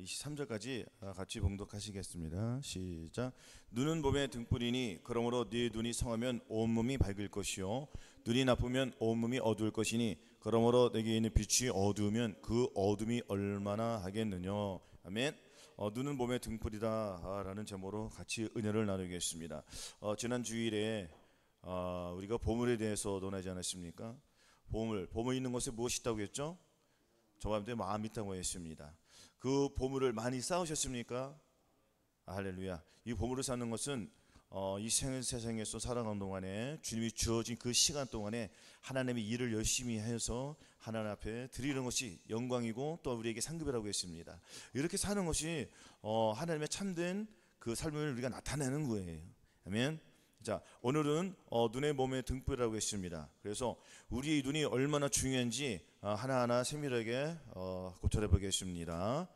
23절까지 같이 봉독하시겠습니다. 시작. 눈은 몸의 등불이니 그러므로 네 눈이 성하면 온몸이 밝을 것이요 눈이 나쁘면 온몸이 어두울 것이니 그러므로 내게 있는 빛이 어두우면 그 어둠이 얼마나 하겠느냐. 아멘. 눈은 몸의 등불이다 라는 제목으로 같이 은혜를 나누겠습니다. 지난 주일에 우리가 보물에 대해서 논하지 않았습니까? 보물 있는 곳에 무엇이 있다고 했죠? 저와 함께 마음이 있다고 했습니다. 그 보물을 많이 쌓으셨습니까? 할렐루야. 이 보물을 쌓는 것은 이 세상에서 살아가는 동안에 주님이 주어진 그 시간 동안에 하나님의 일을 열심히 해서 하나님 앞에 드리는 것이 영광이고 또 우리에게 상급이라고 했습니다. 이렇게 사는 것이 하나님의 참된 그 삶을 우리가 나타내는 거예요. 아멘. 자, 오늘은 눈의 몸의 등불이라고 했습니다. 그래서 우리의 눈이 얼마나 중요한지 하나하나 세밀하게 고찰해 보겠습니다.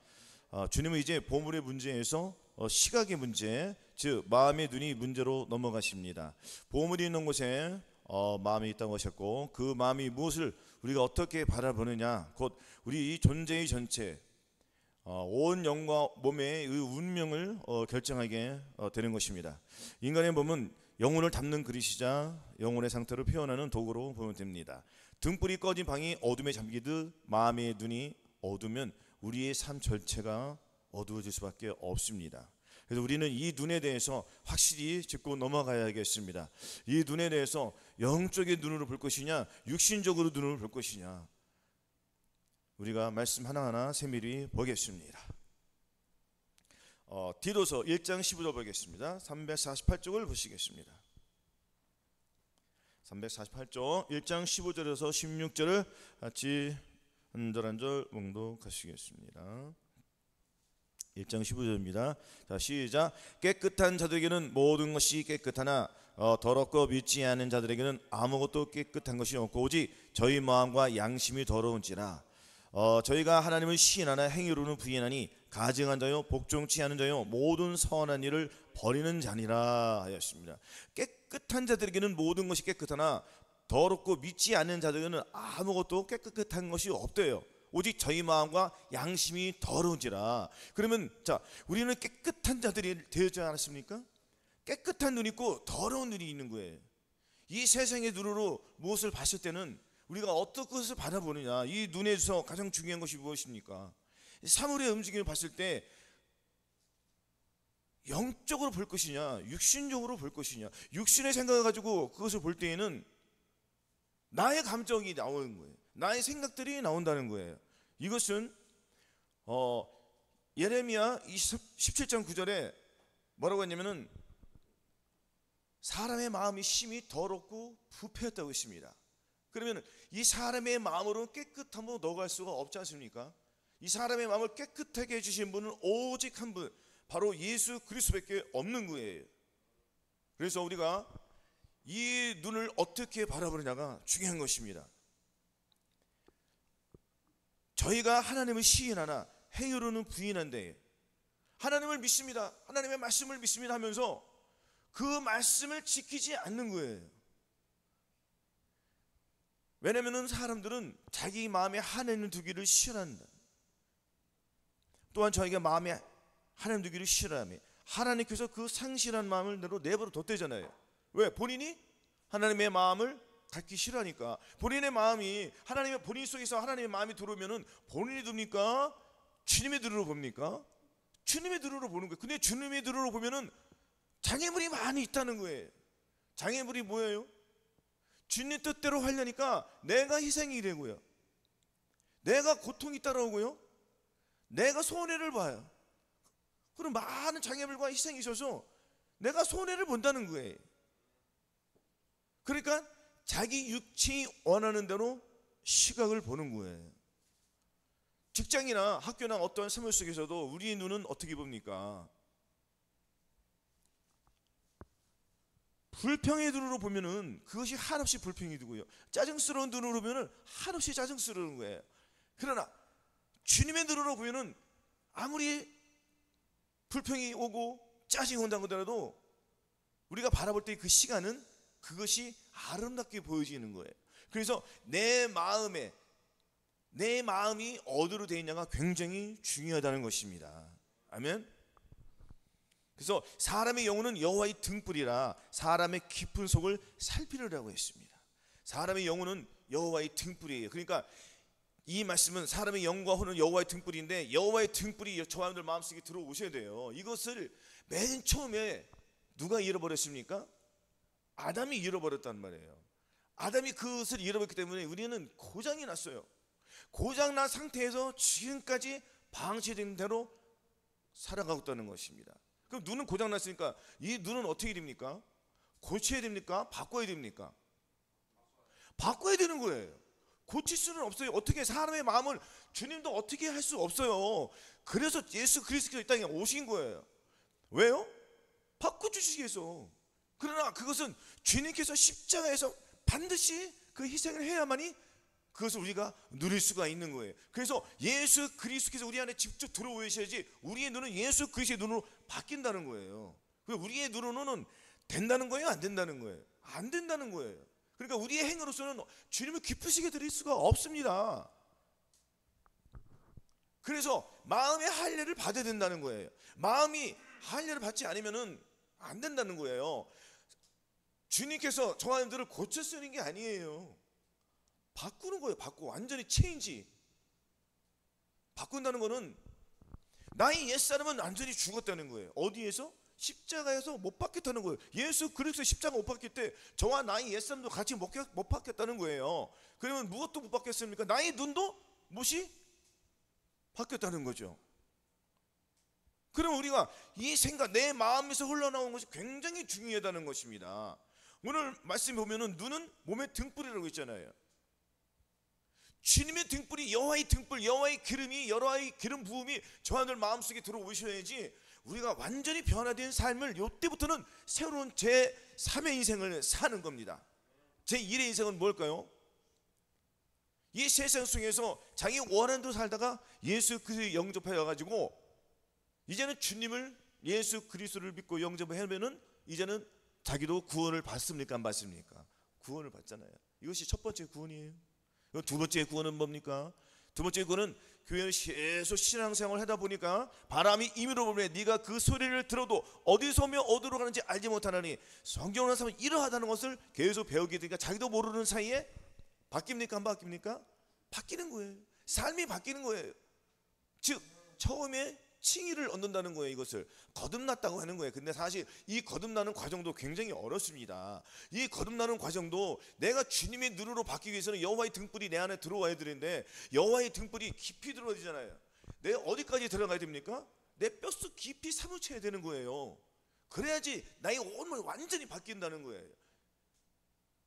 주님은 이제 보물의 문제에서 시각의 문제, 즉 마음의 눈이 문제로 넘어가십니다. 보물이 있는 곳에 마음이 있다고 하셨고, 그 마음이 무엇을 우리가 어떻게 바라보느냐, 곧 우리 이 존재의 전체, 온 영과 몸의 운명을 결정하게 되는 것입니다. 인간의 몸은 영혼을 담는 그릇이자 영혼의 상태를 표현하는 도구로 보면 됩니다. 등불이 꺼진 방이 어둠에 잠기듯 마음의 눈이 어두면 우리의 삶 전체가 어두워질 수밖에 없습니다. 그래서 우리는 이 눈에 대해서 확실히 짚고 넘어가야겠습니다. 이 눈에 대해서 영적인 눈으로 볼 것이냐, 육신적으로 눈으로 볼 것이냐, 우리가 말씀 하나하나 세밀히 보겠습니다. 디도서 1장 15절 보겠습니다. 348쪽을 보시겠습니다. 348쪽 1장 15절에서 16절을 같이 한 절 한 절 봉독하시겠습니다. 1장 15절입니다. 자, 시작. 깨끗한 자들에게는 모든 것이 깨끗하나 더럽고 믿지 않은 자들에게는 아무것도 깨끗한 것이 없고 오직 저희 마음과 양심이 더러운지라. 저희가 하나님을 시인하나 행위로는 부인하니 가증한 자요 복종치 않은 자요 모든 선한 일을 버리는 자니라 하였습니다. 깨끗한 자들에게는 모든 것이 깨끗하나 더럽고 믿지 않는 자들에게는 아무것도 깨끗한 것이 없대요. 오직 저희 마음과 양심이 더러운지라. 그러면 자, 우리는 깨끗한 자들이 되지 않았습니까? 깨끗한 눈이 있고 더러운 눈이 있는 거예요. 이 세상의 눈으로 무엇을 봤을 때는 우리가 어떤 것을 바라보느냐, 이 눈에서 가장 중요한 것이 무엇입니까? 사물의 움직임을 봤을 때 영적으로 볼 것이냐, 육신적으로 볼 것이냐. 육신의 생각을 가지고 그것을 볼 때에는 나의 감정이 나오는 거예요. 나의 생각들이 나온다는 거예요. 이것은 예레미야 17장 9절에 뭐라고 했냐면은 사람의 마음이 심히 더럽고 부패했다고 했습니다. 그러면 이 사람의 마음으로 깨끗함으로 넘어갈 수가 없지 않습니까? 이 사람의 마음을 깨끗하게 해주신 분은 오직 한 분, 바로 예수 그리스도밖에 없는 거예요. 그래서 우리가 이 눈을 어떻게 바라보느냐가 중요한 것입니다. 저희가 하나님을 시인하나 행위로는 부인한데, 하나님을 믿습니다, 하나님의 말씀을 믿습니다 하면서 그 말씀을 지키지 않는 거예요. 왜냐하면 사람들은 자기 마음에 하나님 두기를 싫어한다. 또한 저희가 마음에 하나님 두기를 싫어하며 하나님께서 그 상실한 마음을 내버려 뒀대잖아요. 왜? 본인이 하나님의 마음을 갖기 싫어하니까. 본인의 마음이 본인 속에서 하나님의 마음이 들어오면은 본인이 듭니까? 주님의 눈으로 봅니까? 주님의 눈으로 보는 거예요. 근데 주님의 눈으로 보면은 장애물이 많이 있다는 거예요. 장애물이 뭐예요? 주님 뜻대로 하려니까 내가 희생이 되고요, 내가 고통이 따라오고요, 내가 손해를 봐요. 그럼 많은 장애물과 희생이 있어서 내가 손해를 본다는 거예요. 그러니까 자기 육체이 원하는 대로 시각을 보는 거예요. 직장이나 학교나 어떤 사물 속에서도 우리의 눈은 어떻게 봅니까? 불평의 눈으로 보면은 그것이 한없이 불평이 되고요, 짜증스러운 눈으로 보면은 한없이 짜증스러운 거예요. 그러나 주님의 눈으로 보면은 아무리 불평이 오고 짜증이 온다고 하더라도 우리가 바라볼 때 그 시간은 그것이 아름답게 보여지는 거예요. 그래서 내 마음에 내 마음이 어디로 되어 있냐가 굉장히 중요하다는 것입니다. 아멘. 그래서 사람의 영혼은 여호와의 등불이라 사람의 깊은 속을 살피느라고 했습니다. 사람의 영혼은 여호와의 등불이에요. 그러니까 이 말씀은 사람의 영과 혼은 여호와의 등불인데, 여호와의 등불이 저와 여러분들 마음속에 들어오셔야 돼요. 이것을 맨 처음에 누가 잃어버렸습니까? 아담이 잃어버렸단 말이에요. 아담이 그것을 잃어버렸기 때문에 우리는 고장이 났어요. 고장난 상태에서 지금까지 방치된 대로 살아가고 있다는 것입니다. 그럼 눈은 고장났으니까 이 눈은 어떻게 됩니까? 고쳐야 됩니까? 바꿔야 됩니까? 바꿔야 되는 거예요. 고칠 수는 없어요. 어떻게 사람의 마음을 주님도 어떻게 할 수 없어요. 그래서 예수 그리스도께서 이 땅에 오신 거예요. 왜요? 바꿔주시기 위해서. 그러나 그것은 주님께서 십자가에서 반드시 그 희생을 해야만이 그것을 우리가 누릴 수가 있는 거예요. 그래서 예수 그리스도께서 우리 안에 직접 들어오셔야지 우리의 눈은 예수 그리스도의 눈으로 바뀐다는 거예요. 우리의 눈으로는 된다는 거예요? 안 된다는 거예요? 안 된다는 거예요. 그러니까 우리의 행위로서는 주님을 기쁘시게 드릴 수가 없습니다. 그래서 마음의 할례를 받아야 된다는 거예요. 마음이 할례를 받지 않으면 안 된다는 거예요. 주님께서 저와 여러분들을 고쳐 쓰는 게 아니에요. 바꾸는 거예요. 완전히 체인지. 바꾼다는 거는 나의 옛사람은 완전히 죽었다는 거예요. 어디에서? 십자가에서 못 박혔다는 거예요. 예수 그리스도 십자가 못 박힐 때 저와 나의 옛사람도 같이 못 박혔다는 거예요. 그러면 무엇도 못 박혔습니까? 나의 눈도 못이 바뀌었다는 거죠. 그럼 우리가 이 생각, 내 마음에서 흘러나오는 것이 굉장히 중요하다는 것입니다. 오늘 말씀 보면은 눈은 몸의 등불이라고 했잖아요. 주님의 등불이 여호와의 등불, 여호와의 기름이, 여호와의 기름 부음이 저하늘 마음속에 들어오셔야지 우리가 완전히 변화된 삶을 이때부터는 새로운 제3의 인생을 사는 겁니다. 제1의 인생은 뭘까요? 이 세상 속에서 자기 원하는 대로 살다가 예수 그리스도를 영접하여 가지고 이제는 주님을, 예수 그리스도를 믿고 영접을 하면은 이제는 자기도 구원을 받습니까? 안 받습니까? 구원을 받잖아요. 이것이 첫 번째 구원이에요. 두 번째 구원은 뭡니까? 두 번째 구원은 교회에서 계속 신앙생활을 하다 보니까 바람이 임의로 불면 네가 그 소리를 들어도 어디서 오며 어디로 가는지 알지 못하나니, 성경을 사면 이러하다는 것을 계속 배우게 되니까 자기도 모르는 사이에 바뀝니까? 안 바뀝니까? 바뀌는 거예요. 삶이 바뀌는 거예요. 즉 처음에 칭의를 얻는다는 거예요. 이것을 거듭났다고 하는 거예요. 근데 사실 이 거듭나는 과정도 굉장히 어렵습니다. 이 거듭나는 과정도 내가 주님의 눈으로 바뀌기 위해서는 여호와의 등불이 내 안에 들어와야 되는데, 여호와의 등불이 깊이 들어야 되잖아요. 내가 어디까지 들어가야 됩니까? 내 뼛속 깊이 사무쳐야 되는 거예요. 그래야지 나의 온몸이 완전히 바뀐다는 거예요.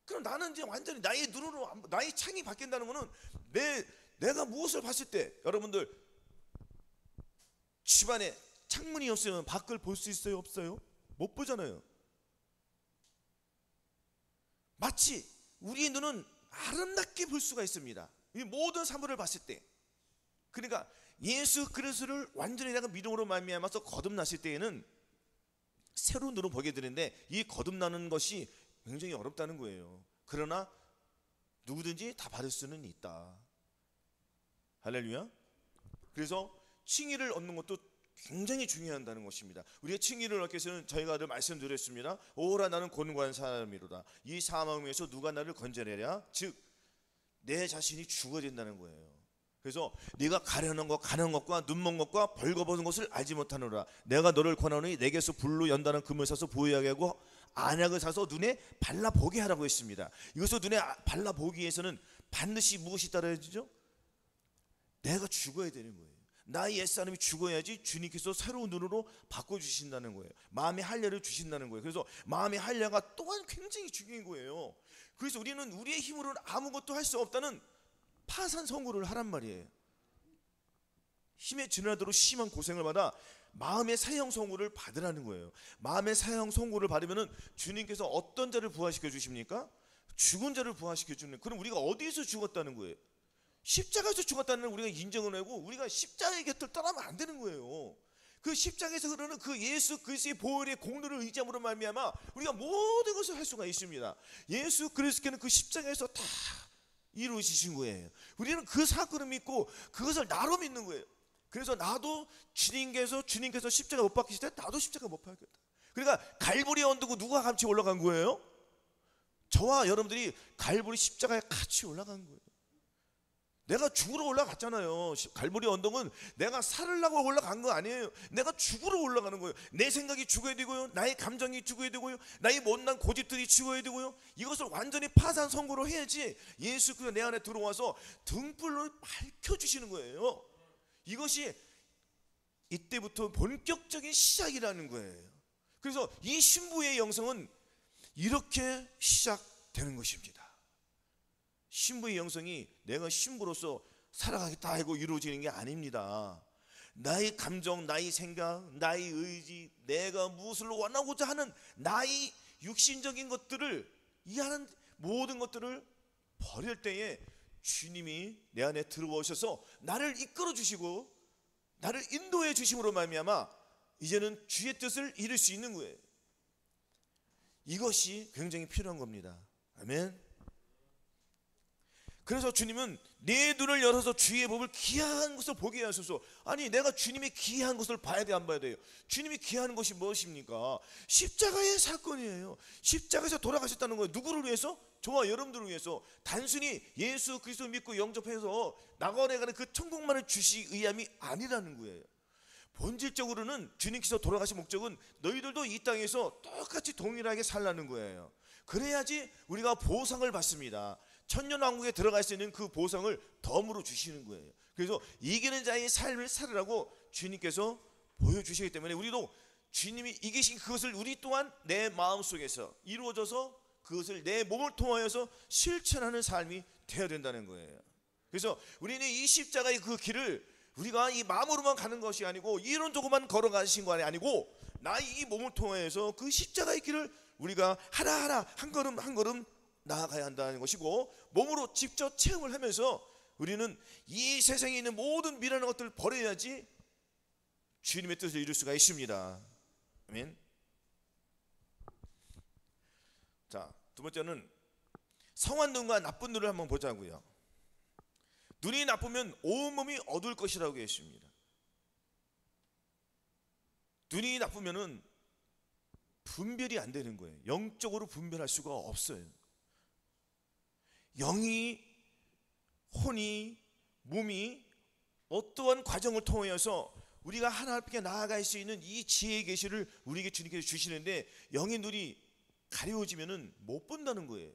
그럼 나는 이제 완전히 나의 눈으로, 나의 창이 바뀐다는 거는 내가 무엇을 봤을 때, 여러분들 집안에 창문이 없으면 밖을 볼 수 있어요? 없어요? 못 보잖아요. 마치 우리의 눈은 아름답게 볼 수가 있습니다. 이 모든 사물을 봤을 때. 그러니까 예수 그리스도를 완전히 내가 믿음으로 말미암아서 거듭났을 때에는 새로운 눈으로 보게 되는데, 이 거듭나는 것이 굉장히 어렵다는 거예요. 그러나 누구든지 다 받을 수는 있다. 할렐루야. 그래서 칭의를 얻는 것도 굉장히 중요하다는 것입니다. 우리의 칭의를 얻기 위해서는 저희가 늘 말씀드렸습니다. 오라 나는 곤고한 사람이로다. 이 사망에서 누가 나를 건져내랴? 즉 내 자신이 죽어야 된다는 거예요. 그래서 네가 가려는 것, 가는 것과 눈먼 것과 벌거벗은 것을 알지 못하노라. 내가 너를 권하노니 내게서 불로 연단한 금을 사서 보호하게 하고 안약을 사서 눈에 발라보게 하라고 했습니다. 이것을 눈에 발라보기 위해서는 반드시 무엇이 따라야 되죠? 내가 죽어야 되는 거예요. 나의 옛사람이 죽어야지 주님께서 새로운 눈으로 바꿔주신다는 거예요. 마음의 할례를 주신다는 거예요. 그래서 마음의 할례가 또한 굉장히 중요한 거예요. 그래서 우리는 우리의 힘으로는 아무것도 할 수 없다는 파산 선고를 하란 말이에요. 힘에 지나도록 심한 고생을 받아 마음의 사형 선고를 받으라는 거예요. 마음의 사형 선고를 받으면 주님께서 어떤 자를 부활시켜 주십니까? 죽은 자를 부활시켜 주는. 그럼 우리가 어디에서 죽었다는 거예요? 십자가에서 죽었다는 우리가 인정을 하고, 우리가 십자가의 곁을 떠나면 안 되는 거예요. 그 십자가에서 흐르는 그 예수 그리스도의 보혈의 공로를 의지함으로 말미암아 우리가 모든 것을 할 수가 있습니다. 예수 그리스도께는 그 십자가에서 다 이루어지신 거예요. 우리는 그 사건을 믿고 그것을 나로 믿는 거예요. 그래서 나도 주님께서 십자가 못 박히실 때 나도 십자가 못 박혔다. 그러니까 갈보리 언덕을 누가 같이 올라간 거예요? 저와 여러분들이 갈보리 십자가에 같이 올라간 거예요. 내가 죽으러 올라갔잖아요. 갈보리 언덕은 내가 살으려고 올라간 거 아니에요. 내가 죽으러 올라가는 거예요. 내 생각이 죽어야 되고요, 나의 감정이 죽어야 되고요, 나의 못난 고집들이 죽어야 되고요. 이것을 완전히 파산 선고로 해야지 예수 그리스도 내 안에 들어와서 등불로 밝혀주시는 거예요. 이것이 이때부터 본격적인 시작이라는 거예요. 그래서 이 신부의 영성은 이렇게 시작되는 것입니다. 신부의 영성이 내가 신부로서 살아가겠다 하고 이루어지는 게 아닙니다. 나의 감정, 나의 생각, 나의 의지, 내가 무엇을 원하고자 하는 나의 육신적인 것들을 이해하는 모든 것들을 버릴 때에 주님이 내 안에 들어오셔서 나를 이끌어 주시고 나를 인도해 주심으로 말미암아 이제는 주의 뜻을 이룰 수 있는 거예요. 이것이 굉장히 필요한 겁니다. 아멘. 그래서 주님은 내 눈을 열어서 주의 법을 귀한 것을 보게 하소서. 아니, 내가 주님의 귀한 것을 봐야 돼, 안 봐야 돼요? 주님이 귀한 것이 무엇입니까? 십자가의 사건이에요. 십자가에서 돌아가셨다는 거예요. 누구를 위해서? 저와 여러분들을 위해서. 단순히 예수 그리스도 믿고 영접해서 낙원에 가는 그 천국만을 주시 의함이 아니라는 거예요. 본질적으로는 주님께서 돌아가신 목적은 너희들도 이 땅에서 똑같이 동일하게 살라는 거예요. 그래야지 우리가 보상을 받습니다. 천년왕국에 들어갈 수 있는 그 보상을 덤으로 주시는 거예요. 그래서 이기는 자의 삶을 살으라고 주님께서 보여주시기 때문에 우리도 주님이 이기신 그것을 우리 또한 내 마음속에서 이루어져서 그것을 내 몸을 통하여서 실천하는 삶이 되어야 된다는 거예요. 그래서 우리는 이 십자가의 그 길을 우리가 이 마음으로만 가는 것이 아니고 이론적으로만 걸어가신 거 아니고 나의 이 몸을 통하여서 그 십자가의 길을 우리가 하나하나 한 걸음 한 걸음 나아가야 한다는 것이고, 몸으로 직접 체험을 하면서 우리는 이 세상에 있는 모든 미련한 것들을 버려야지 주님의 뜻을 이룰 수가 있습니다. 아멘. 자, 두 번째는 성한 눈과 나쁜 눈을 한번 보자고요. 눈이 나쁘면 온몸이 어두울 것이라고 했습니다. 눈이 나쁘면은 분별이 안 되는 거예요. 영적으로 분별할 수가 없어요. 영이, 혼이, 몸이 어떠한 과정을 통하여서 우리가 하나님께 나아갈 수 있는 이 지혜의 계시를 우리에게 주님께서 주시는데 영의 눈이 가려워지면은 못 본다는 거예요.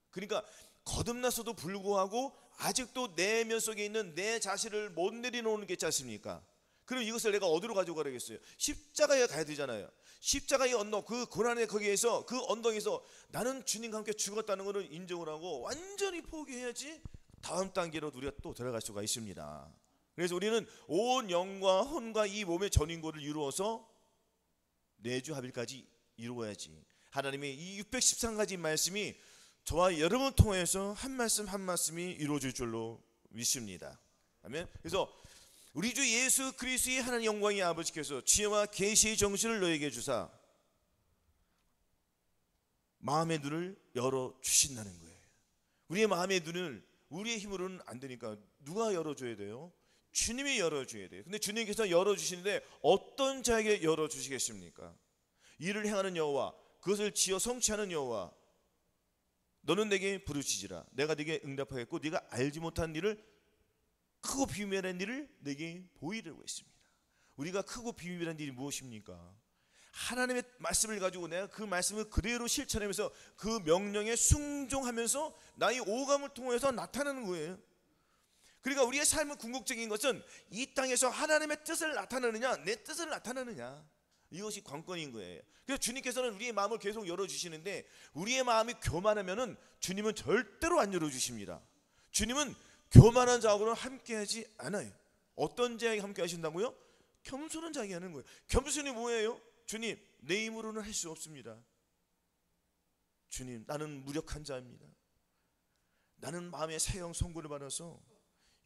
그러니까 거듭났어도 불구하고 아직도 내면 속에 있는 내 자신을 못 내려놓는 게 있지 않습니까? 그럼 이것을 내가 어디로 가지고 가야겠어요? 십자가에 가야 되잖아요. 십자가의 언덕, 그 고난의 거기에서, 그 언덕에서 나는 주님과 함께 죽었다는 것을 인정을 하고 완전히 포기해야지 다음 단계로 우리가 또 들어갈 수가 있습니다. 그래서 우리는 온 영과 혼과 이 몸의 전인고를 이루어서 내주합일까지 이루어야지 하나님의 이 613가지 말씀이 저와 여러분을 통해서 한 말씀 한 말씀이 이루어질 줄로 믿습니다. 아멘. 그래서 우리 주 예수 그리스도의 하나님 영광의 아버지께서 지혜와 계시의 정신을 너에게 주사 마음의 눈을 열어 주신다는 거예요. 우리의 마음의 눈을 우리의 힘으로는 안 되니까 누가 열어줘야 돼요? 주님이 열어줘야 돼요. 근데 주님께서 열어주시는데 어떤 자에게 열어주시겠습니까? 이를 행하는 여호와, 그것을 지어 성취하는 여호와, 너는 내게 부르짖으라. 내가 네게 응답하겠고 네가 알지 못한 일을, 크고 비밀한 일을 내게 보이려고 했습니다. 우리가 크고 비밀한 일이 무엇입니까? 하나님의 말씀을 가지고 내가 그 말씀을 그대로 실천하면서 그 명령에 순종하면서 나의 오감을 통해서 나타나는 거예요. 그러니까 우리의 삶은 궁극적인 것은 이 땅에서 하나님의 뜻을 나타내느냐, 내 뜻을 나타내느냐, 이것이 관건인 거예요. 그래서 주님께서는 우리의 마음을 계속 열어주시는데 우리의 마음이 교만하면은 주님은 절대로 안 열어주십니다. 주님은 교만한 자하고는 함께하지 않아요. 어떤 자에게 함께 하신다고요? 겸손한 자에게 하는 거예요. 겸손이 뭐예요? 주님, 내 힘으로는 할 수 없습니다. 주님, 나는 무력한 자입니다. 나는 마음의 사형 선고를 받아서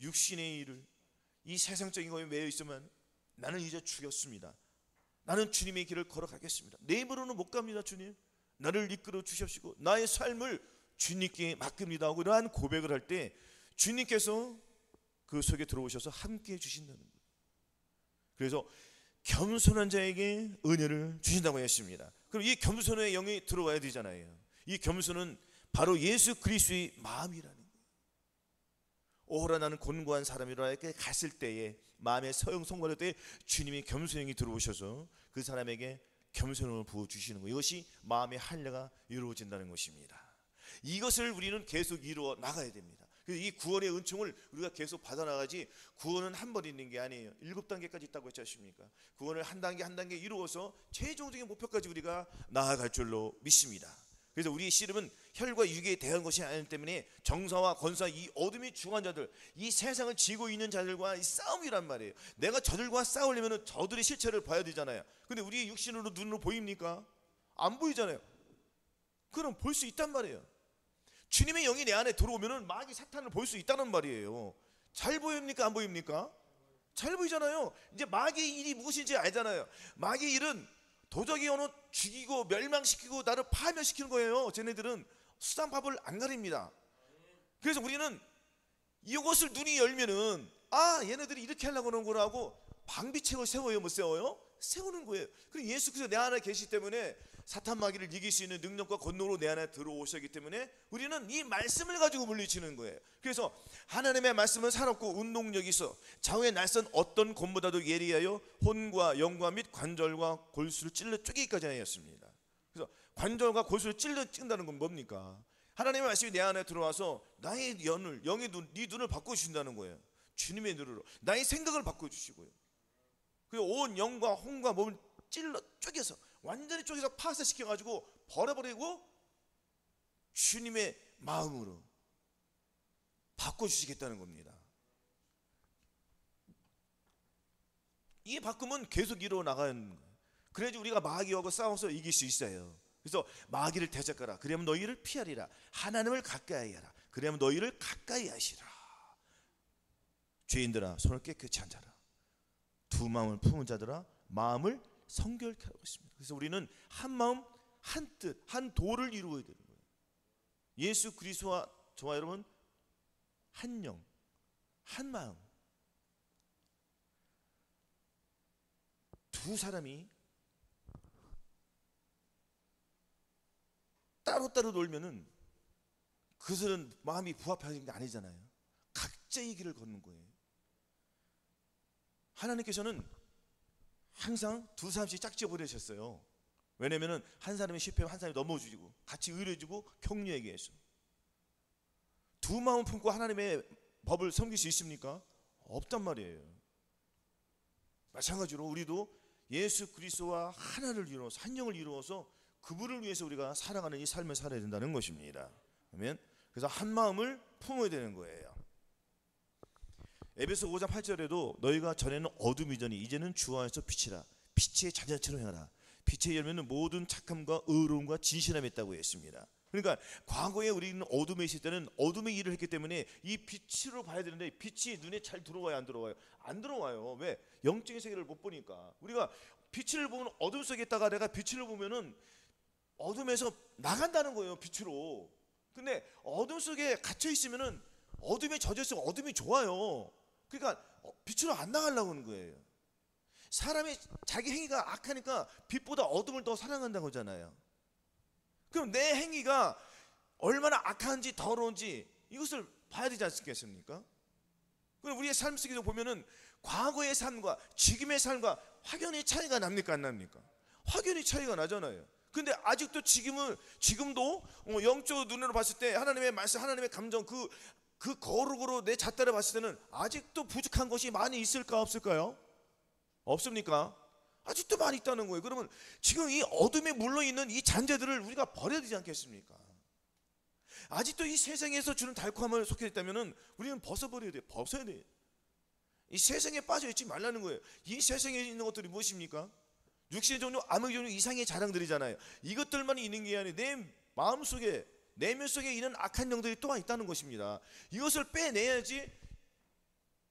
육신의 일을, 이 세상적인 것에 매여 있으면 나는 이제 죽였습니다. 나는 주님의 길을 걸어가겠습니다. 내 힘으로는 못 갑니다. 주님, 나를 이끌어 주십시고 나의 삶을 주님께 맡깁니다 하고 이러한 고백을 할 때 주님께서 그 속에 들어오셔서 함께 해주신다는 거예요. 그래서 겸손한 자에게 은혜를 주신다고 했습니다. 그럼 이 겸손의 영이 들어와야 되잖아요. 이 겸손은 바로 예수 그리스도의 마음이라는 거예요. 오호라 나는 곤고한 사람이라 이렇게 갔을 때에 마음의 성결할 때 주님이 겸손의 영이 들어오셔서 그 사람에게 겸손을 부어주시는 거예요. 이것이 마음의 할례가 이루어진다는 것입니다. 이것을 우리는 계속 이루어 나가야 됩니다. 그래서 이 구원의 은총을 우리가 계속 받아나가지, 구원은 한 번 있는 게 아니에요. 7단계까지 있다고 했지 않습니까? 구원을 한 단계 한 단계 이루어서 최종적인 목표까지 우리가 나아갈 줄로 믿습니다. 그래서 우리의 씨름은 혈과 육에 대한 것이 아니기 때문에 정사와 권사, 이 어둠이 중한 자들, 이 세상을 지고 있는 자들과 이 싸움이란 말이에요. 내가 저들과 싸우려면 저들의 실체를 봐야 되잖아요. 근데 우리의 육신으로 눈으로 보입니까? 안 보이잖아요. 그럼 볼 수 있단 말이에요. 주님의 영이 내 안에 들어오면 마귀 사탄을 볼 수 있다는 말이에요. 잘 보입니까? 안 보입니까? 잘 보이잖아요. 이제 마귀의 일이 무엇인지 알잖아요. 마귀의 일은 도적이 어느 죽이고 멸망시키고 나를 파멸시키는 거예요. 쟤네들은 수단법을 안 가립니다. 그래서 우리는 이것을 눈이 열면은 얘네들이 이렇게 하려고 하는구나 하고 방비책을 세워요. 못 세워요? 세우는 거예요. 그리고 예수 그리스도 내 안에 계시기 때문에 사탄 마귀를 이길 수 있는 능력과 권능으로 내 안에 들어오셨기 때문에 우리는 이 말씀을 가지고 물리치는 거예요. 그래서 하나님의 말씀은 살았고 운동력이 있어 좌우의 날선 어떤 곰보다도 예리하여 혼과 영과 및 관절과 골수를 찔러 쪼개기까지 하였습니다. 그래서 관절과 골수를 찔러진다는 건 뭡니까? 하나님의 말씀이 내 안에 들어와서 나의 영의 눈, 네 눈을 바꿔주신다는 거예요. 주님의 눈으로 나의 생각을 바꿔주시고요. 그리고 온 영과 혼과 몸을 찔러 쪼개서 완전히 쪼개서 파쇄시켜가지고 버려버리고 주님의 마음으로 바꿔주시겠다는 겁니다. 이 바꿈은 계속 이루어 나가는 거예요. 그래야지 우리가 마귀하고 싸워서 이길 수 있어요. 그래서 마귀를 대적하라. 그러면 너희를 피하리라. 하나님을 가까이 하라. 그러면 너희를 가까이 하시라. 죄인들아 손을 깨끗이 한 자라. 두 마음을 품은 자들아 마음을 성결케 하고 있습니다. 그래서 우리는 한 마음 한 뜻 한 도를 이루어야 되는 거예요. 예수 그리스도와 저와 여러분 한 영 한 마음. 두 사람이 따로따로 놀면은 그것은 마음이 부합하는 게 아니잖아요. 각자의 길을 걷는 거예요. 하나님께서는 항상 두 사람씩 짝지어 보내셨어요. 왜냐면은 한 사람이 실패하면 한 사람이 넘어지고 같이 의뢰주고 격려하게 해서. 두 마음 품고 하나님의 법을 섬길 수 있습니까? 없단 말이에요. 마찬가지로 우리도 예수 그리스도와 하나를 이루어서 한 영을 이루어서 그분을 위해서 우리가 살아가는 이 삶을 살아야 된다는 것입니다. 아멘. 그래서 한 마음을 품어야 되는 거예요. 에베소 5장 8절에도 너희가 전에는 어둠이더니 이제는 주 안에서 빛이라. 빛의 자녀처럼 행하라. 빛의 열매는 모든 착함과 의로움과 진실함이 있다고 했습니다. 그러니까 과거에 우리는 어둠에 있을 때는 어둠의 일을 했기 때문에 이 빛으로 봐야 되는데 빛이 눈에 잘 들어와요? 안 들어와요? 안 들어와요. 왜? 영적인 세계를 못 보니까. 우리가 빛을 보면 어둠 속에 있다가 내가 빛을 보면은 어둠에서 나간다는 거예요. 빛으로. 근데 어둠 속에 갇혀 있으면은 어둠에 젖어 있으면 어둠이 좋아요. 그러니까 빛으로 안 나가려고 하는 거예요. 사람이 자기 행위가 악하니까 빛보다 어둠을 더 사랑한다고 하잖아요. 그럼 내 행위가 얼마나 악한지 더러운지 이것을 봐야 되지 않겠습니까? 그럼 우리의 삶 속에서 보면은 과거의 삶과 지금의 삶과 확연히 차이가 납니까? 안 납니까? 확연히 차이가 나잖아요. 근데 아직도 지금도 영적으로 눈으로 봤을 때 하나님의 말씀, 하나님의 감정, 그 거룩으로 내 잣대를 봤을 때는 아직도 부족한 것이 많이 있을까 없을까요? 없습니까? 아직도 많이 있다는 거예요. 그러면 지금 이 어둠에 물러있는 이 잔재들을 우리가 버려야 되지 않겠습니까? 아직도 이 세상에서 주는 달콤함을 속해 있다면 우리는 벗어버려야 돼요. 벗어야 돼요. 이 세상에 빠져있지 말라는 거예요. 이 세상에 있는 것들이 무엇입니까? 육신의 종류, 암의 종류 이상의 자랑들이잖아요. 이것들만 있는 게 아니라 내 마음속에, 내면 속에 있는 악한 영들이 또 있다는 것입니다. 이것을 빼내야지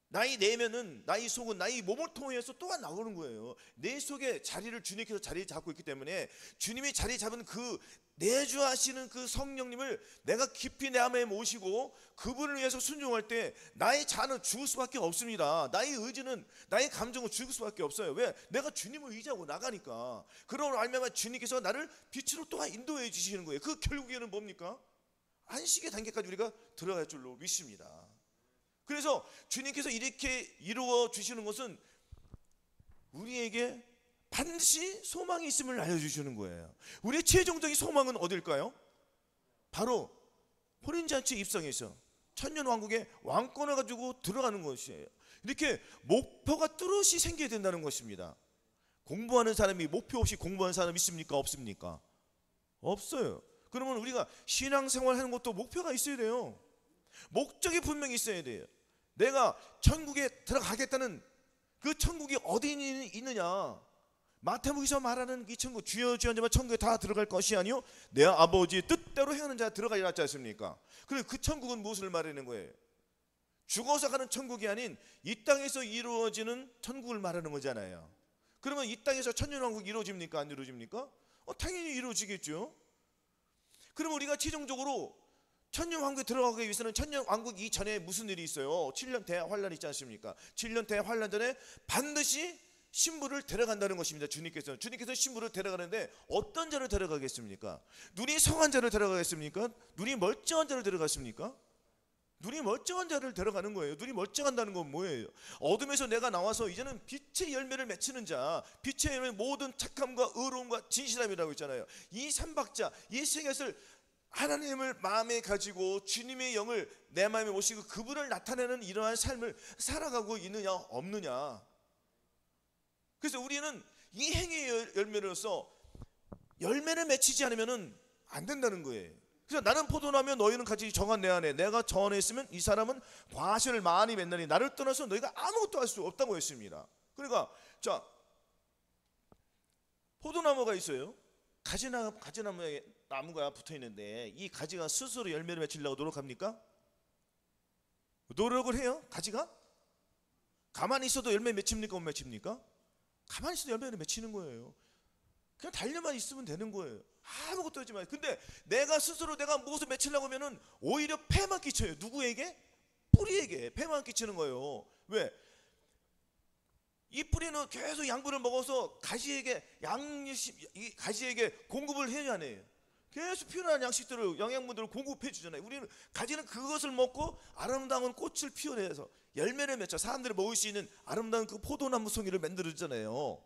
나의 내면은, 나의 속은, 나의 몸을 통해서 또한 나오는 거예요. 내 속에 자리를 주님께서 자리 잡고 있기 때문에 주님이 자리 잡은 그 내주하시는 그 성령님을 내가 깊이 내 안에 모시고 그분을 위해서 순종할 때 나의 자는 죽을 수밖에 없습니다. 나의 의지는, 나의 감정은 죽을 수밖에 없어요. 왜? 내가 주님을 의지하고 나가니까. 그러므로 알면 주님께서 나를 빛으로 또한 인도해 주시는 거예요. 그 결국에는 뭡니까? 안식의 단계까지 우리가 들어갈 줄로 믿습니다. 그래서 주님께서 이렇게 이루어 주시는 것은 우리에게 반드시 소망이 있음을 알려주시는 거예요. 우리의 최종적인 소망은 어딜까요? 바로 호린잔치 입성에서 천년왕국의 왕권을 가지고 들어가는 것이에요. 이렇게 목표가 뚜렷이 생겨야 된다는 것입니다. 공부하는 사람이 목표 없이 공부하는 사람 있습니까? 없습니까? 없어요. 그러면 우리가 신앙생활 하는 것도 목표가 있어야 돼요. 목적이 분명히 있어야 돼요. 내가 천국에 들어가겠다는 그 천국이 어디 있느냐? 마태복음에서 말하는 이 천국, 주여 주여 하면 천국에 다 들어갈 것이 아니요 내 아버지의 뜻대로 행하는 자 들어가리라 하지 않습니까? 그리고 그 천국은 무엇을 말하는 거예요? 죽어서 가는 천국이 아닌 이 땅에서 이루어지는 천국을 말하는 거잖아요. 그러면 이 땅에서 천년왕국이 이루어집니까? 안 이루어집니까? 당연히 이루어지겠죠. 그러면 우리가 최종적으로 천년왕국에 들어가기 위해서는 천년왕국 이전에 무슨 일이 있어요? 7년 대환란 있지 않습니까? 7년 대환란 전에 반드시 신부를 데려간다는 것입니다. 주님께서 신부를 데려가는데 어떤 자를 데려가겠습니까? 눈이 성한 자를 데려가겠습니까? 눈이 멀쩡한 자를 데려가십니까? 눈이 멀쩡한 자를 데려가는 거예요. 눈이 멀쩡한다는 건 뭐예요? 어둠에서 내가 나와서 이제는 빛의 열매를 맺히는 자, 빛의 열매, 모든 착함과 의로움과 진실함이라고 있잖아요. 이 삼박자, 이 세 것을 하나님을 마음에 가지고 주님의 영을 내 마음에 모시고 그분을 나타내는 이러한 삶을 살아가고 있느냐 없느냐. 그래서 우리는 이 행위의 열매로서 열매를 맺히지 않으면 안 된다는 거예요. 그래서 나는 포도나며 너희는 같이 정한 내 안에, 내가 저 안에 있으면 이 사람은 과실을 많이 맺나니 나를 떠나서 너희가 아무것도 할 수 없다고 했습니다. 그러니까 자, 포도나무가 있어요. 가지나무에 나무가 붙어 있는데 이 가지가 스스로 열매를 맺히려고 노력합니까? 노력을 해요? 가지가? 가만히 있어도 열매 맺힙니까? 못 맺힙니까? 가만히 있어도 열매를 맺히는 거예요. 그냥 달려만 있으면 되는 거예요. 아무것도 하지 마요. 근데 내가 스스로 내가 무엇을 맺히려고 하면은 오히려 폐만 끼쳐요. 누구에게? 뿌리에게 폐만 끼치는 거예요. 왜? 이 뿌리는 계속 양분을 먹어서 가지에게 가지에게 공급을 해야 하네요. 계속 필요한 양식들을, 영양분들을 공급해 주잖아요. 우리는 가지는 그것을 먹고 아름다운 꽃을 피워내서 열매를 맺죠. 사람들이 먹을 수 있는 아름다운 그 포도나무 송이를 만들어주잖아요.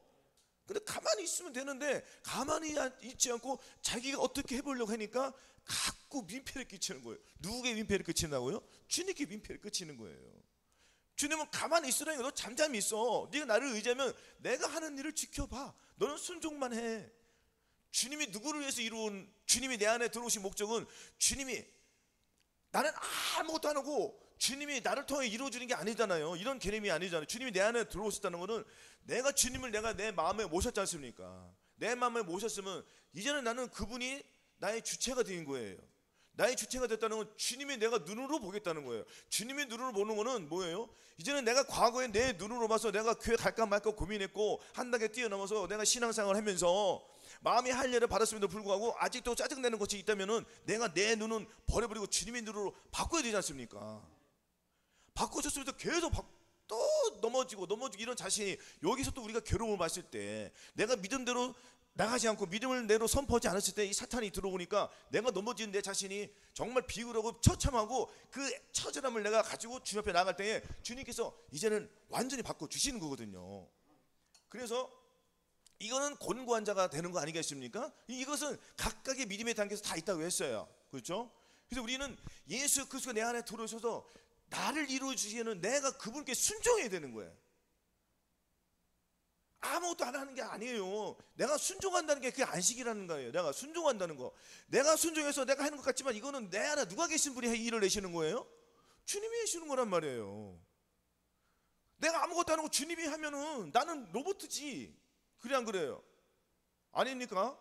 근데 가만히 있으면 되는데 가만히 있지 않고 자기가 어떻게 해보려고 하니까 자꾸 민폐를 끼치는 거예요. 누구에게 민폐를 끼친다고요? 주님께 민폐를 끼치는 거예요. 주님은 가만히 있으라니까. 너 잠잠히 있어. 네가 나를 의지하면 내가 하는 일을 지켜봐. 너는 순종만 해. 주님이 누구를 위해서 이루은, 주님이 내 안에 들어오신 목적은 주님이 나는 아무것도 안 하고 주님이 나를 통해 이루어주는 게 아니잖아요. 이런 개념이 아니잖아요. 주님이 내 안에 들어오셨다는 것은 내가 주님을 내가 내 마음에 모셨지 않습니까? 내 마음에 모셨으면 이제는 나는 그분이 나의 주체가 된 거예요. 나의 주체가 됐다는 건 주님이 내가 눈으로 보겠다는 거예요. 주님이 눈으로 보는 거는 뭐예요? 이제는 내가 과거에 내 눈으로 봐서 내가 교회 갈까 말까 고민했고 한 단계 뛰어넘어서 내가 신앙생활을 하면서 마음이 할례를 받았음에도 불구하고 아직도 짜증내는 것이 있다면은 내가 내 눈은 버려버리고 주님의 눈으로 바꿔야 되지 않습니까? 바꿔줬으면서 계속 또 넘어지고 이런 자신이, 여기서 또 우리가 괴로움을 받을 때 내가 믿음대로 나가지 않고 믿음을 내로 선포하지 않았을 때 이 사탄이 들어오니까 내가 넘어지는 내 자신이 정말 비굴하고 처참하고 그 처절함을 내가 가지고 주님 앞에 나갈 때에 주님께서 이제는 완전히 바꿔주시는 거거든요. 그래서 이거는 곤고한 자가 되는 거 아니겠습니까? 이것은 각각의 믿음의 단계에서 다 있다고 했어요. 그렇죠? 그래서 우리는 예수 그리스도가 내 안에 들어오셔서 나를 이루어 주시는 내가 그분께 순종해야 되는 거예요. 아무것도 안 하는 게 아니에요. 내가 순종한다는 게 그게 안식이라는 거예요. 내가 순종한다는 거. 내가 순종해서 내가 하는 것 같지만 이거는 내 안에 누가 계신 분이 일을 내시는 거예요? 주님이 하시는 거란 말이에요. 내가 아무것도 안 하고 주님이 하면은 나는 로봇이지. 그래 안 그래요? 아닙니까?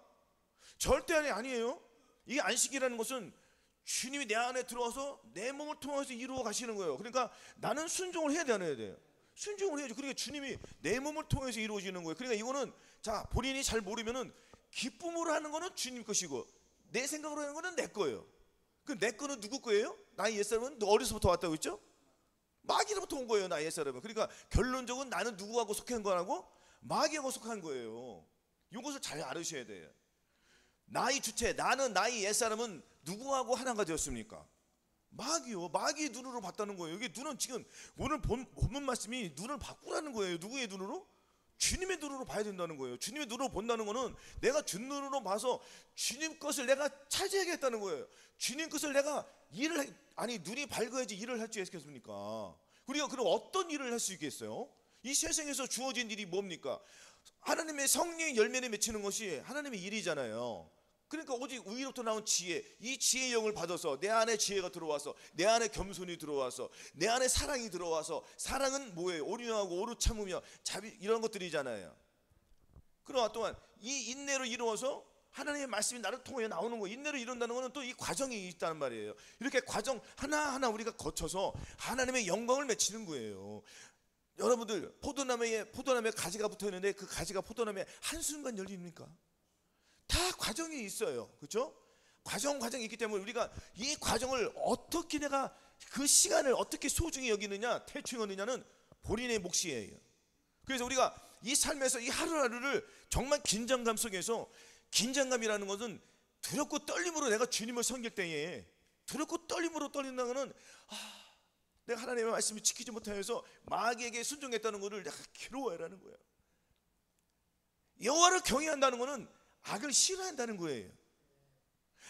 절대 아니에요. 이 안식이라는 것은 주님이 내 안에 들어와서 내 몸을 통해서 이루어 가시는 거예요. 그러니까 나는 순종을 해야 돼, 안 해야 돼요? 순종을 해야죠. 그러니까 주님이 내 몸을 통해서 이루어지는 거예요. 그러니까 이거는 자, 본인이 잘 모르면은 기쁨으로 하는 거는 주님 것이고 내 생각으로 하는 거는 내 거예요. 그 내 거는 누구 거예요? 나의 옛사람은 어려서부터 왔다고 했죠? 마귀로부터 온 거예요, 나의 옛사람은. 그러니까 결론적으로 나는 누구하고 속한 거라고? 마귀하고 속한 거예요. 이것을 잘 알으셔야 돼요. 나의 주체, 나는 나의 옛사람은 누구하고 하나가 되었습니까? 마귀요. 마귀의 눈으로 봤다는 거예요. 이게 눈은 지금 오늘 본문 말씀이 눈을 바꾸라는 거예요. 누구의 눈으로? 주님의 눈으로 봐야 된다는 거예요. 주님의 눈으로 본다는 거는 내가 주 눈으로 봐서 주님 것을 내가 차지하겠다는 거예요. 주님 것을 내가 눈이 밝아야지 일을 할 수 있겠습니까? 우리가 그럼 어떤 일을 할 수 있겠어요? 이 세상에서 주어진 일이 뭡니까? 하나님의 성령의 열매를 맺히는 것이 하나님의 일이잖아요. 그러니까 오직 위로부터 나온 지혜, 이 지혜의 영을 받아서 내 안에 지혜가 들어와서 내 안에 겸손이 들어와서 내 안에 사랑이 들어와서, 사랑은 뭐예요? 온유하고 오래 참으며 자비, 이런 것들이잖아요. 그러나 또한 이 인내로 이루어서 하나님의 말씀이 나를 통해 나오는 거예요. 인내로 이룬다는 것은 또 이 과정이 있다는 말이에요. 이렇게 과정 하나하나 우리가 거쳐서 하나님의 영광을 맺히는 거예요. 여러분들, 포도나무에 가지가 붙어 있는데 그 가지가 포도나무에 한순간 열립니까? 다 과정이 있어요. 그렇죠? 과정이 있기 때문에 우리가 이 과정을 어떻게 내가 그 시간을 어떻게 소중히 여기느냐, 태초하느냐는 본인의 몫이에요. 그래서 우리가 이 삶에서 이 하루하루를 정말 긴장감 속에서, 긴장감이라는 것은 두렵고 떨림으로 내가 주님을 섬길 때에, 두렵고 떨림으로 떨린다는 것은 내가 하나님의 말씀을 지키지 못하여서 마귀에게 순종했다는 것을 내가 괴로워하라는 거예요. 여호와를 경외한다는 것은 악을 싫어한다는 거예요.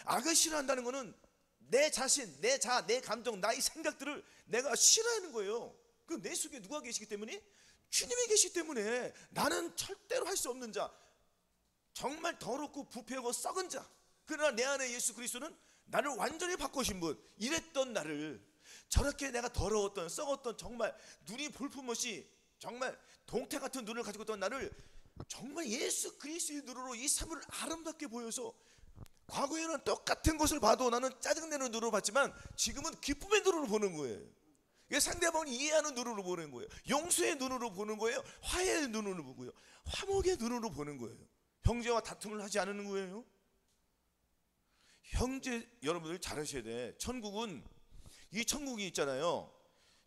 악을 싫어한다는 것은 내 자신, 내 감정, 나의 생각들을 내가 싫어하는 거예요. 그 내 속에 누가 계시기 때문에? 주님이 계시기 때문에. 나는 절대로 할 수 없는 자, 정말 더럽고 부패하고 썩은 자, 그러나 내 안에 예수 그리스도는 나를 완전히 바꾸신 분. 이랬던 나를, 저렇게 내가 더러웠던, 썩었던, 정말 눈이 볼품없이 정말 동태 같은 눈을 가지고 있던 나를 정말 예수 그리스도의 눈으로 이 삶을 아름답게 보여서, 과거에는 똑같은 것을 봐도 나는 짜증내는 눈으로 봤지만 지금은 기쁨의 눈으로 보는 거예요. 상대방을 이해하는 눈으로 보는 거예요. 용서의 눈으로 보는 거예요. 화해의 눈으로 보고요. 화목의 눈으로 보는 거예요. 형제와 다툼을 하지 않는 거예요. 형제 여러분들 잘 아셔야 돼. 천국은, 이 천국이 있잖아요.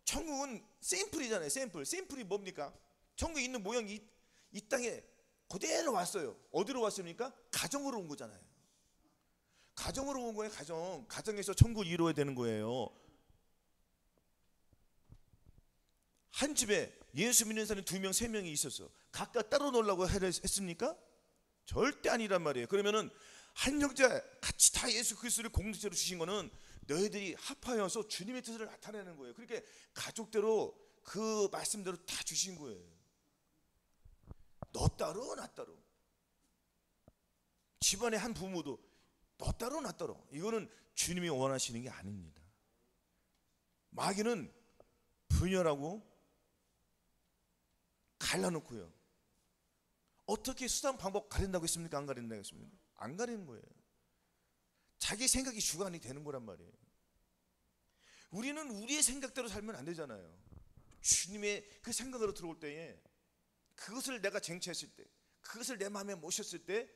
천국은 샘플이잖아요. 샘플이 뭡니까? 천국에 있는 모양이 이 땅에 그대로 왔어요. 어디로 왔습니까? 가정으로 온 거잖아요. 가정으로 온 거예요. 가정에서 천국을 이루어야 되는 거예요. 한 집에 예수 믿는 사람이 2명, 3명이 있었어. 각각 따로 놀라고 했습니까? 절대 아니란 말이에요. 그러면은 한 형제 같이 다 예수 그리스도를 공동체로 주신 거는 너희들이 합하여서 주님의 뜻을 나타내는 거예요. 그렇게 가족대로 그 말씀대로 다 주신 거예요. 너 따로 나 따로. 집안의 한 부모도 너 따로 나 따로. 이거는 주님이 원하시는 게 아닙니다. 마귀는 분열하고 갈라놓고요. 어떻게 수단 방법 가린다고 했습니까? 안 가린다고 했습니까? 안 가리는 거예요. 자기 생각이 주관이 되는 거란 말이에요. 우리는 우리의 생각대로 살면 안 되잖아요. 주님의 그 생각으로 들어올 때에, 그것을 내가 쟁취했을 때, 그것을 내 마음에 모셨을 때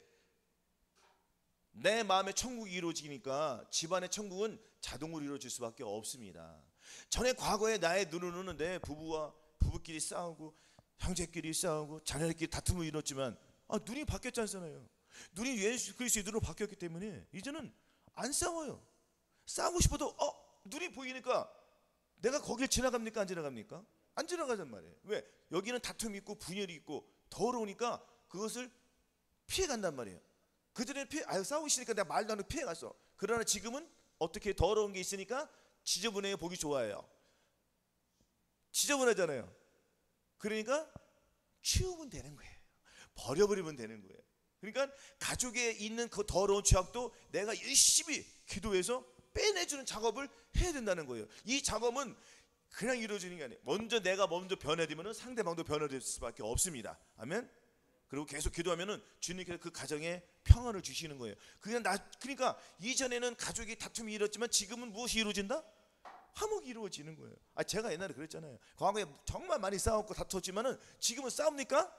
내 마음에 천국이 이루어지니까 집안의 천국은 자동으로 이루어질 수밖에 없습니다. 전에 과거에 나의 눈으로는 내 부부끼리 싸우고 형제끼리 싸우고 자녀들끼리 다툼을 이뤘지만 눈이 바뀌었지 않잖아요. 눈이 예수 그리스도의 눈으로 바뀌었기 때문에 이제는 안 싸워요. 싸우고 싶어도 눈이 보이니까 내가 거길 지나갑니까? 안 지나갑니까? 안 지나가단 말이에요. 왜? 여기는 다툼이 있고 분열이 있고 더러우니까 그것을 피해간단 말이에요. 그전에는 싸우시니까 내가 말도 안 하고 피해갔어. 그러나 지금은 어떻게 더러운 게 있으니까 지저분해요. 보기 좋아해요. 지저분하잖아요. 그러니까 치우면 되는 거예요. 버려버리면 되는 거예요. 그러니까 가족에 있는 그 더러운 죄악도 내가 열심히 기도해서 빼내주는 작업을 해야 된다는 거예요. 이 작업은 그냥 이루어지는 게 아니에요. 내가 먼저 변화되면 상대방도 변화될 수밖에 없습니다. 아멘. 그리고 계속 기도하면은 주님께서 그 가정에 평안을 주시는 거예요. 그러니까 이전에는 가족이 다툼이 이뤘지만 지금은 무엇이 이루어진다? 화목이 이루어지는 거예요. 제가 옛날에 그랬잖아요. 과거에 정말 많이 싸웠고 다퉜지만은 지금은 싸웁니까?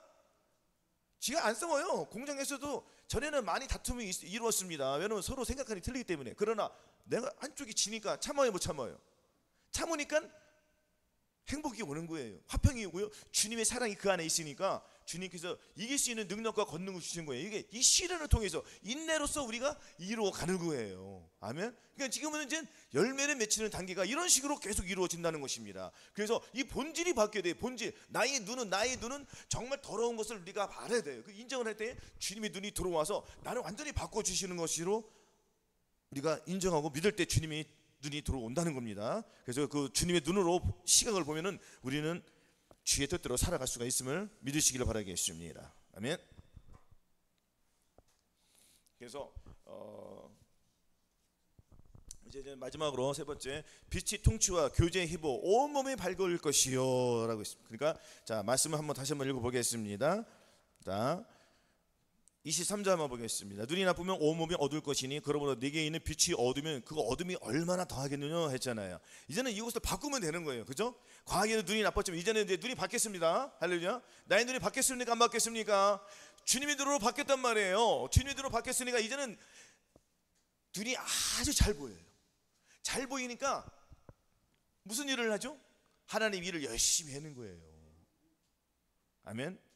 지가 안 싸워요. 공장에서도 전에는 많이 다툼이 이루었습니다. 왜냐하면 서로 생각하기 틀리기 때문에. 그러나 내가 한쪽이 지니까 참아요, 못 참아요? 참으니까 행복이 오는 거예요. 화평이 오고요. 주님의 사랑이 그 안에 있으니까 주님께서 이길 수 있는 능력과 권능을 주신 거예요. 이게 이 시련을 통해서 인내로서 우리가 이루어가는 거예요. 아멘. 그러니까 지금은 이제 열매를 맺히는 단계가 이런 식으로 계속 이루어진다는 것입니다. 그래서 이 본질이 바뀌어야 돼요. 본질. 나의 눈은 정말 더러운 것을 우리가 알아야 돼요. 그 인정을 할 때 주님의 눈이 들어와서 나를 완전히 바꿔주시는 것으로 우리가 인정하고 믿을 때 주님이 눈이 들어온다는 겁니다. 그래서 그 주님의 눈으로 시각을 보면은 우리는 주의 뜻대로 살아갈 수가 있음을 믿으시기를 바라겠습니다. 아멘. 그래서 이제 마지막으로 세 번째, 빛이 통치와 교제의 힘으로 온 몸이 밝을 것이요 라고 있습니다. 그러니까 자, 말씀을 다시 한번 읽어보겠습니다. 자, 23절 한번 보겠습니다. 눈이 나쁘면 온몸이 어두울 것이니 그러므로 네게 있는 빛이 어두면 그 어둠이 얼마나 더하겠느냐 했잖아요. 이제는 이것을 바꾸면 되는 거예요. 그죠? 과거에는 눈이 나빴지만 이제는 이제 눈이 바뀌었습니다. 할렐루야. 나의 눈이 바뀌었습니까? 안 바뀌었습니까? 주님의 눈으로 바뀌었단 말이에요. 주님의 눈으로 바뀌었으니까 이제는 눈이 아주 잘 보여요. 잘 보이니까 무슨 일을 하죠? 하나님 일을 열심히 하는 거예요. 아멘.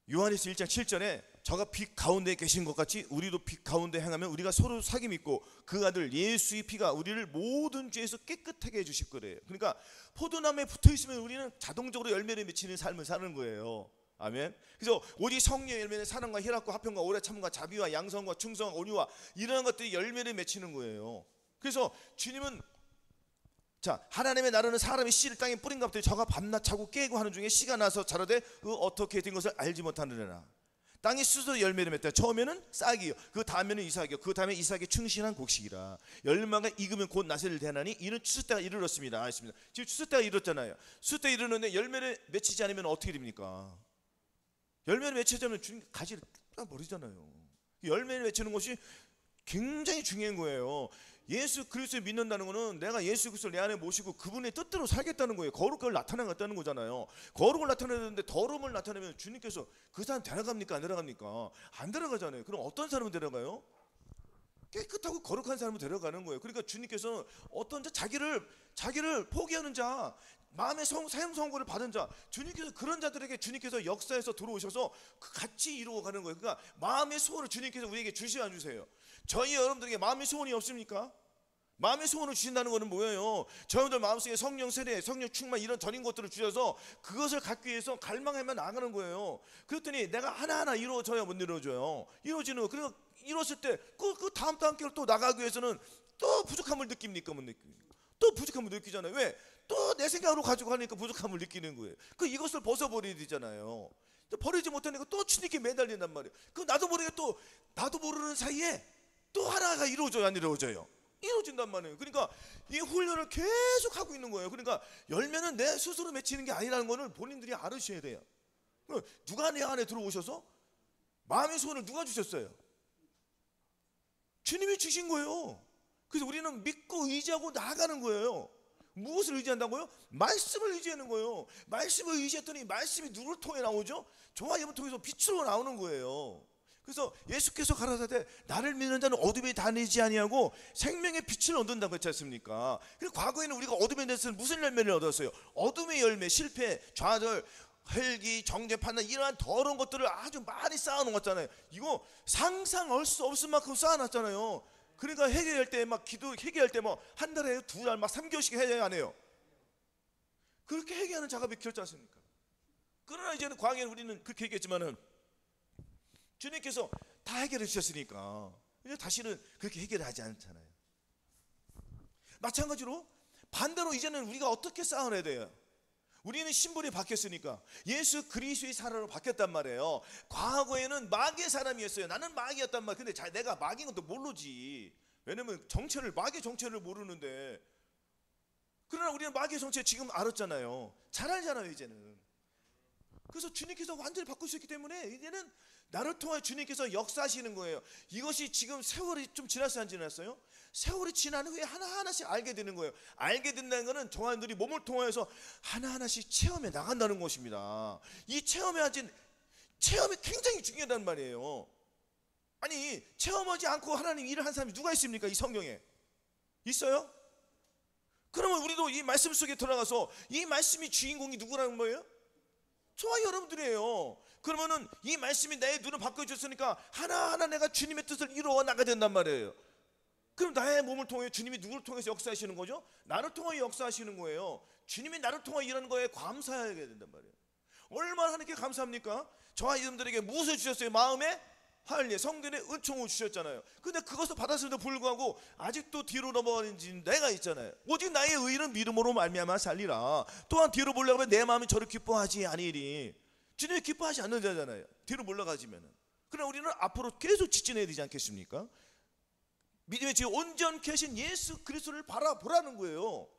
요한일서 1장 7절에 저가 빛 가운데 계신 것 같이 우리도 빛 가운데 행하면 우리가 서로 사귐 있고 그 아들 예수의 피가 우리를 모든 죄에서 깨끗하게 해주실 거래요. 그러니까 포도나무에 붙어 있으면 우리는 자동적으로 열매를 맺히는 삶을 사는 거예요. 아멘. 그래서 오직 성령의 열매는 사랑과 희락과 화평과 오래 참과 자비와 양성과 충성과 온유와 이런 것들이 열매를 맺히는 거예요. 그래서 주님은 자, 하나님의 나라는 사람이 씨를 땅에 뿌린 것들이 저가 밤낮 자고 깨고 하는 중에 씨가 나서 자라되 그 어떻게 된 것을 알지 못하느니라. 땅이 스스로 열매를 맺다. 처음에는 싹이요, 그 다음에는 이삭이요, 그 다음에 이삭의 충신한 곡식이라. 열매가 익으면 곧 나세를 대나니 이는 추수 때가 이르렀습니다. 했습니다. 지금 추수 때가 이르렀잖아요. 추수 때 이르는데 열매를 맺히지 않으면 어떻게 됩니까? 열매를 맺히지 않으면 주님 가지를 버리잖아요. 열매를 맺히는 것이 굉장히 중요한 거예요. 예수 그리스도를 믿는다는 것은 내가 예수 그리스도를 내 안에 모시고 그분의 뜻대로 살겠다는 거예요. 거룩을 나타내겠다는 거잖아요. 거룩을 나타내는데 더러움을 나타내면 주님께서 그 사람 데려갑니까? 안 데려갑니까? 안 데려가잖아요. 그럼 어떤 사람을 데려가요? 깨끗하고 거룩한 사람을 데려가는 거예요. 그러니까 주님께서는 어떤 자기를 포기하는 자, 마음의 사형 선고를 받은 자, 주님께서 그런 자들에게 주님께서 역사에서 들어오셔서 같이 이루어가는 거예요. 그러니까 마음의 소원을 주님께서 우리에게 주시면 안 주세요. 저희 여러분들에게 마음의 소원이 없습니까? 마음의 소원을 주신다는 것은 뭐예요? 저희들 마음속에 성령 세례, 성령 충만 이런 전인 것들을 주셔서 그것을 갖기 위해서 갈망하며 나가는 거예요. 그랬더니 내가 하나하나 이루어져야 못 이루어져요. 이루어지는 거. 그리고 이뤘을 때 그 다음 단계로 또 나가기 위해서는 또 부족함을 느낍니까? 못 느낍니까? 또 부족함을 느끼잖아요. 왜? 또 내 생각으로 가지고 하니까 부족함을 느끼는 거예요. 이것을 벗어버려야 되잖아요. 버리지 못하니까 또 주님께 매달린단 말이에요. 나도 모르는 사이에 또 하나가 이루어져요, 안 이루어져요? 이루어진단 말이에요. 그러니까 이 훈련을 계속 하고 있는 거예요. 그러니까 열매는 내 스스로 맺히는 게 아니라는 것을 본인들이 알으셔야 돼요. 누가 내 안에 들어오셔서 마음의 소원을 누가 주셨어요? 주님이 주신 거예요. 그래서 우리는 믿고 의지하고 나아가는 거예요. 무엇을 의지한다고요? 말씀을 의지하는 거예요. 말씀을 의지했더니 말씀이 누구를 통해 나오죠? 저와 여러분을 통해서 빛으로 나오는 거예요. 그래서 예수께서 가라사대 나를 믿는 자는 어둠에 다니지 아니하고 생명의 빛을 얻는다고 했지 않습니까? 그리고 과거에는 우리가 어둠에 대해서 무슨 열매를 얻었어요? 어둠의 열매, 실패, 좌절, 혈기, 정죄, 판단 이러한 더러운 것들을 아주 많이 쌓아놓은 거잖아요. 이거 상상할 수 없을 만큼 쌓아놨잖아요. 그러니까 회개할 때 회개할 때 한 달에 2달 3개월씩 해야 안 해요. 그렇게 회개하는 작업이 길지 않습니까? 그러나 이제는 과거에는 우리는 그렇게 얘기했지만은 주님께서 다 해결해 주셨으니까 이제 다시는 그렇게 해결을 하지 않잖아요. 마찬가지로 반대로 이제는 우리가 어떻게 싸워내야 돼요? 우리는 신분이 바뀌었으니까 예수 그리스도의 사람으로 바뀌었단 말이에요. 과거에는 마귀의 사람이었어요. 나는 마귀였단 말이에요. 근데 내가 마귀인 것도 모르지. 왜냐면 마귀의 정체를 모르는데. 그러나 우리는 마귀의 정체 지금 알았잖아요. 잘 알잖아요 이제는. 그래서 주님께서 완전히 바꾸셨기 때문에 이제는 나를 통해 주님께서 역사하시는 거예요. 이것이 지금 세월이 좀 지났어요, 안 지났어요? 세월이 지난 후에 하나하나씩 알게 되는 거예요. 알게 된다는 것은 저와 너희 몸을 통해서 하나하나씩 체험해 나간다는 것입니다. 이 체험이 굉장히 중요하단 말이에요. 아니, 체험하지 않고 하나님 일을 한 사람이 누가 있습니까? 이 성경에 있어요? 그러면 우리도 이 말씀 속에 들어가서 이 말씀이 주인공이 누구라는 거예요? 저와 여러분들이에요. 그러면은 이 말씀이 나의 눈을 바꿔줬으니까 하나하나 내가 주님의 뜻을 이루어 나가야 된단 말이에요. 그럼 나의 몸을 통해 주님이 누구를 통해서 역사하시는 거죠? 나를 통해 역사하시는 거예요. 주님이 나를 통해 일하는 거에 감사해야 된단 말이에요. 얼마나 하나님께 감사합니까? 저와 여러분들에게 무엇을 주셨어요? 마음에 할례, 성전의 은총을 주셨잖아요. 근데 그것을 받았음에도 불구하고 아직도 뒤로 넘어가는 내가 있잖아요. 오직 나의 의는 믿음으로 말미암아 살리라. 또한 뒤로 몰려가면 내 마음이 저를 기뻐하지 아니리. 주님이 기뻐하지 않는 자잖아요. 뒤로 몰려가지면은. 그러나 우리는 앞으로 계속 직진해야 되지 않겠습니까? 믿음의 제 온전케 하신 예수 그리스도를 바라보라는 거예요.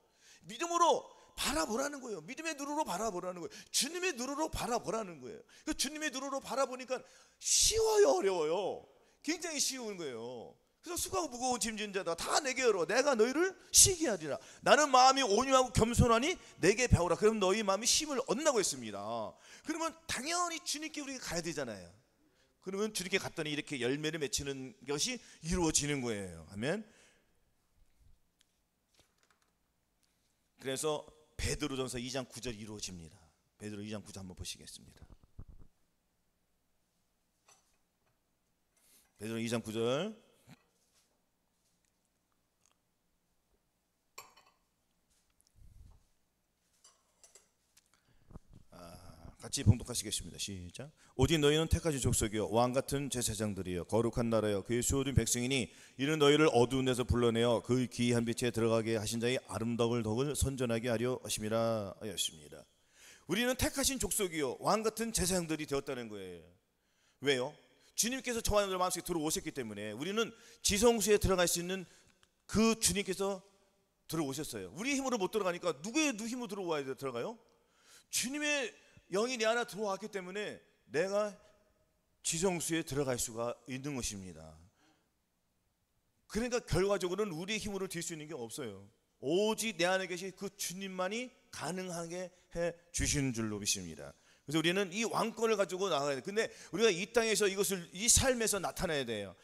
믿음으로 바라보라는 거예요. 믿음의 눈으로 바라보라는 거예요. 주님의 눈으로 바라보라는 거예요. 그 주님의 눈으로 바라보니까 쉬워요, 어려워요? 굉장히 쉬운 거예요. 그래서 수고하고 무거운 짐진 자다 다 내게 열어 내가 너희를 쉬게 하리라. 나는 마음이 온유하고 겸손하니 내게 배우라. 그럼 너희 마음이 힘을 얻는다고 했습니다. 그러면 당연히 주님께 우리가 가야 되잖아요. 그러면 주님께 갔더니 이렇게 열매를 맺히는 것이 이루어지는 거예요. 아멘. 그래서 베드로전서 2장 9절 이루어집니다. 베드로 2장 9절 한번 보시겠습니다. 베드로 2장 9절. 같이 봉독하시겠습니다. 시작. 오직 너희는 택하신 족속이요 왕같은 제사장들이요 거룩한 나라요 그의 수호된 백성이니 이는 너희를 어두운 데서 불러내어 그 기이한 빛에 들어가게 하신 자의 아름다움을 더욱 선전하게 하려 하심이라 하였습니다. 우리는 택하신 족속이요 왕같은 제사장들이 되었다는 거예요. 왜요? 주님께서 저와 여러분들 마음속에 들어오셨기 때문에 우리는 지성소에 들어갈 수 있는 그 주님께서 들어오셨어요. 우리의 힘으로 못 들어가니까 누구의 힘으로 들어와야 들어가요? 주님의 영이 내 안에 들어왔기 때문에 내가 지성소에 들어갈 수가 있는 것입니다. 그러니까 결과적으로는 우리의 힘으로 될 수 있는 게 없어요. 오직 내 안에 계신 그 주님만이 가능하게 해 주시는 줄로 믿습니다. 그래서 우리는 이 왕권을 가지고 나가야 돼요. 근데 우리가 이 땅에서 이것을 이 삶에서 나타내야 돼요.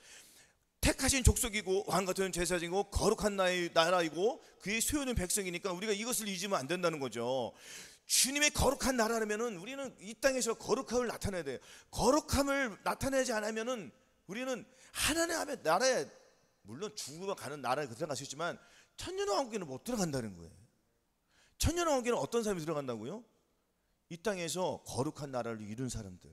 택하신 족속이고 왕같은 제사장이고 거룩한 나라이고 그의 소유는 백성이니까 우리가 이것을 잊으면 안 된다는 거죠. 주님의 거룩한 나라라면은 우리는 이 땅에서 거룩함을 나타내야 돼요. 거룩함을 나타내지 않으면은 우리는 하나님의 나라에 물론 죽으면 가는 나라에 들어갈 수 있지만 천년왕국에는 못 들어간다는 거예요. 천년왕국에는 어떤 사람이 들어간다고요? 이 땅에서 거룩한 나라를 이룬 사람들.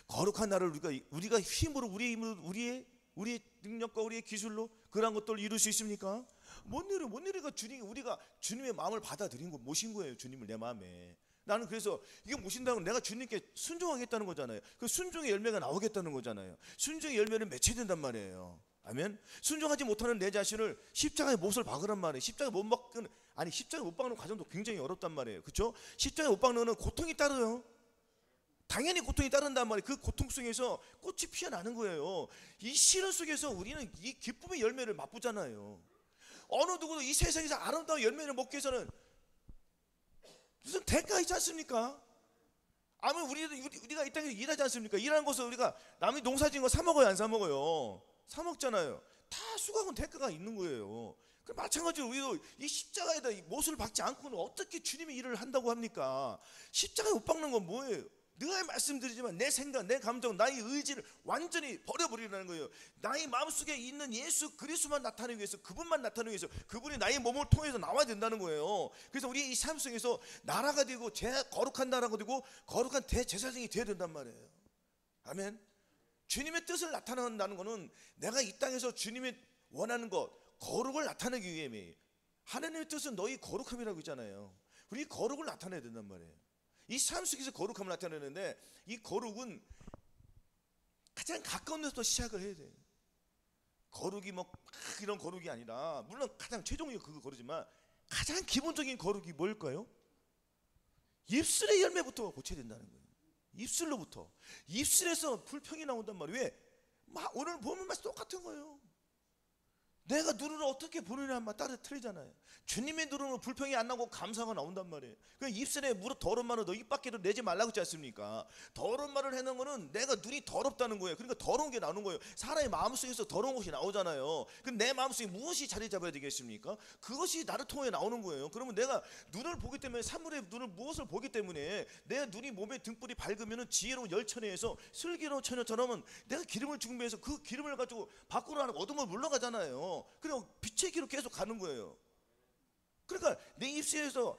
거룩한 나라를 우리가 힘으로 우리의 능력과 우리의 기술로 그런 것들을 이룰 수 있습니까? 못 이루가 우리가 주님의 마음을 받아들인 거 모신 거예요. 주님을 내 마음에. 나는 그래서 이게 모신다고 내가 주님께 순종하겠다는 거잖아요. 그 순종의 열매가 나오겠다는 거잖아요. 순종의 열매를 맺혀야 된단 말이에요. 아멘. 순종하지 못하는 내 자신을 십자가에 못을 박으란 말이에요. 십자가에 못 박는 과정도 굉장히 어렵단 말이에요. 그렇죠? 십자가에 못 박는 거는 고통이 따르요. 당연히 고통이 따른단 말이에요. 그 고통 속에서 꽃이 피어나는 거예요. 이 시련 속에서 우리는 이 기쁨의 열매를 맛보잖아요. 어느 누구도 이 세상에서 아름다운 열매를 먹기 위해서는 무슨 대가가 있지 않습니까? 아무리 우리가 이 땅에서 일하지 않습니까? 일하는 것을 우리가 남이 농사 지은 거 사 먹어요, 안 사 먹어요? 사 먹잖아요. 다 수고하면 대가가 있는 거예요. 마찬가지로 우리도 이 십자가에다 못을 박지 않고는 어떻게 주님의 일을 한다고 합니까? 십자가에 못 박는 건 뭐예요? 늘 말씀드리지만 내 생각, 내 감정, 나의 의지를 완전히 버려버리라는 거예요. 나의 마음속에 있는 예수 그리스도만 나타내기 위해서, 그분만 나타내기 위해서, 그분이 나의 몸을 통해서 나와야 된다는 거예요. 그래서 우리 이 삶 속에서 나라가 되고 거룩한 나라가 되고 거룩한 대제사장이 되어야 된단 말이에요. 아멘. 주님의 뜻을 나타낸다는 것은 내가 이 땅에서 주님의 원하는 것, 거룩을 나타내기 위함이에요. 하나님의 뜻은 너희 거룩함이라고 있잖아요. 우리 거룩을 나타내야 된단 말이에요. 이 삶 속에서 거룩함을 나타내는데 이 거룩은 가장 가까운 데서 시작을 해야 돼요. 거룩이 이런 거룩이 아니라, 물론 가장 최종적인 그거 거룩이지만 가장 기본적인 거룩이 뭘까요? 입술의 열매부터 고쳐야 된다는 거예요. 입술로부터. 입술에서 불평이 나온단 말이에요. 왜? 오늘 보면 맛이 똑같은 거예요. 내가 눈으로 어떻게 보느냐에 따라 틀리잖아요. 주님의 눈으로 불평이 안 나고 감사가 나온단 말이에요. 그 입술에 무릇 더러운 말을 너 입 밖에도 내지 말라고 했지 않습니까? 더러운 말을 해놓은 거는 내가 눈이 더럽다는 거예요. 그러니까 더러운 게 나오는 거예요. 사람의 마음속에서 더러운 것이 나오잖아요. 그럼 내 마음속에 무엇이 자리 잡아야 되겠습니까? 그것이 나를 통해 나오는 거예요. 그러면 내가 눈을 보기 때문에, 사물의 눈을 무엇을 보기 때문에 내 눈이 몸에 등불이 밝으면 지혜로운 열처녀에서 슬기로운 처녀처럼 내가 기름을 준비해서 그 기름을 가지고 밖으로 하는 어둠을 물러가잖아요. 그냥 빛의 길로 계속 가는 거예요. 그러니까 내 입술에서